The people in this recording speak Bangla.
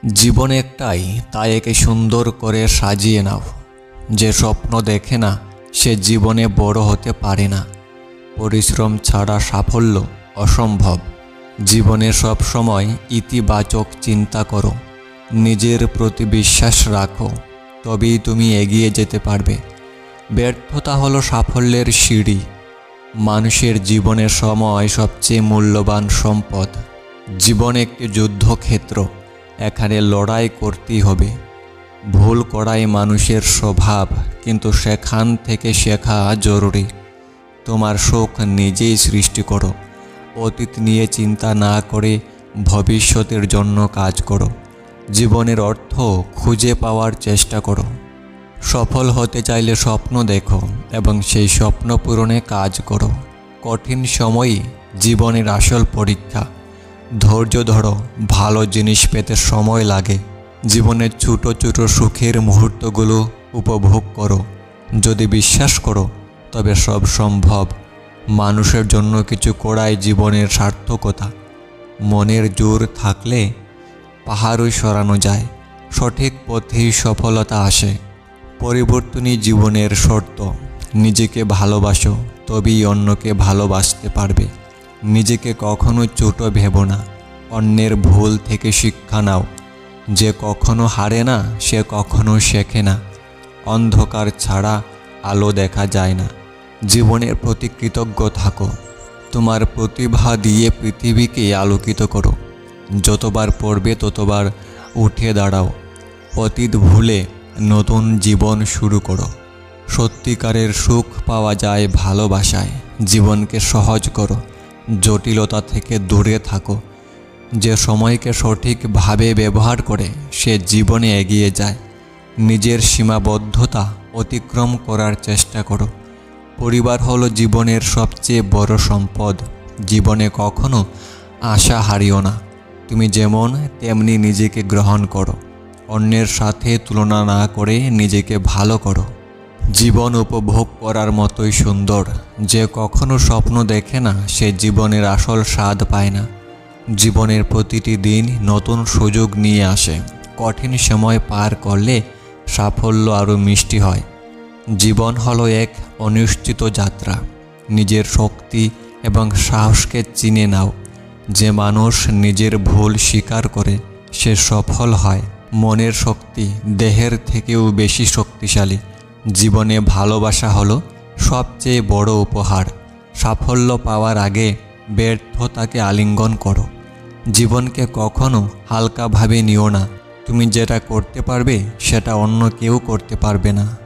জীবন একটাই, তাই একে সুন্দর করে সাজিয়ে নাও। যে স্বপ্ন দেখে না সে জীবনে বড় হতে পারে না। পরিশ্রম ছাড়া সাফল্য অসম্ভব। জীবনে সব সময় ইতিবাচক চিন্তা করো, নিজের প্রতি বিশ্বাস রাখো, তবেই তুমি এগিয়ে যেতে পারবে। ব্যর্থতা হলো সাফল্যের সিঁড়ি। মানুষের জীবনের সময় সবচেয়ে মূল্যবান সম্পদ। জীবন একটি যুদ্ধক্ষেত্র, এখানে লড়াই করতেই হবে। ভুল করাই মানুষের স্বভাব, কিন্তু সেখান থেকে শেখা জরুরি। তোমার সুখ নিজেই সৃষ্টি করো। অতীত নিয়ে চিন্তা না করে ভবিষ্যতের জন্য কাজ করো। জীবনের অর্থ খুঁজে পাওয়ার চেষ্টা করো। সফল হতে চাইলে স্বপ্ন দেখো এবং সেই স্বপ্ন পূরণে কাজ করো। কঠিন সময়ই জীবনের আসল পরীক্ষা। ধৈর্য ধরো, ভালো জিনিস পেতে সময় লাগে। জীবনের ছোট ছোট সুখের মুহূর্তগুলো উপভোগ করো। যদি বিশ্বাস করো তবে সব সম্ভব। মানুষের জন্য কিছু করাই জীবনের সার্থকতা। মনের জোর থাকলে পাহাড়ই সরানো যায়। সঠিক পথেই সফলতা আসে। পরিবর্তনই জীবনের শর্ত। নিজেকে ভালোবাসো, তবেই অন্যকে ভালোবাসতে পারবে। নিজেকে কখনো ছোট ভেবো না। অন্যের ভুল থেকে শিক্ষা নাও। যে কখনো হারে না সে কখনো শেখে না। অন্ধকার ছাড়া আলো দেখা যায় না। জীবনের প্রতি কৃতজ্ঞ থাকো। তোমার প্রতিভা দিয়ে পৃথিবীকে আলোকিত করো। যতবার পড়বে ততবার উঠে দাঁড়াও। অতীত ভুলে নতুন জীবন শুরু করো। সত্যিকারের সুখ পাওয়া যায় ভালোবাসায়। জীবনকে সহজ করো, জটিলতা থেকে দূরে থাকো। যে সময়কে সঠিকভাবে ব্যবহার করে সে জীবনে এগিয়ে যায়। নিজের সীমাবদ্ধতা অতিক্রম করার চেষ্টা করো। পরিবার হলো জীবনের সবচেয়ে বড় সম্পদ। জীবনে কখনো আশা হারিও না। তুমি যেমন তেমনি নিজেকে গ্রহণ করো। অন্যের সাথে তুলনা না করে নিজেকে ভালো করো। জীবন উপভোগ করার মতোই সুন্দর। যে কখনো স্বপ্ন দেখে না সে জীবনের আসল স্বাদ পায় না। জীবনের প্রতিটি দিন নতুন সুযোগ নিয়ে আসে। কঠিন সময় পার করলে সাফল্য আরও মিষ্টি হয়। জীবন হলো এক অনিশ্চিত যাত্রা। নিজের শক্তি এবং সাহসকে চিনে নাও। যে মানুষ নিজের ভুল স্বীকার করে সে সফল হয়। মনের শক্তি দেহের থেকেও বেশি শক্তিশালী। জীবনে ভালোবাসা হলো সবচেয়ে বড় উপহার। সাফল্য পাওয়ার আগে ব্যর্থতাকে আলিঙ্গন করো। জীবনকে কখনো হালকাভাবে নিও না। তুমি যেটা করতে পারবে সেটা অন্য কেউ করতে পারবে না।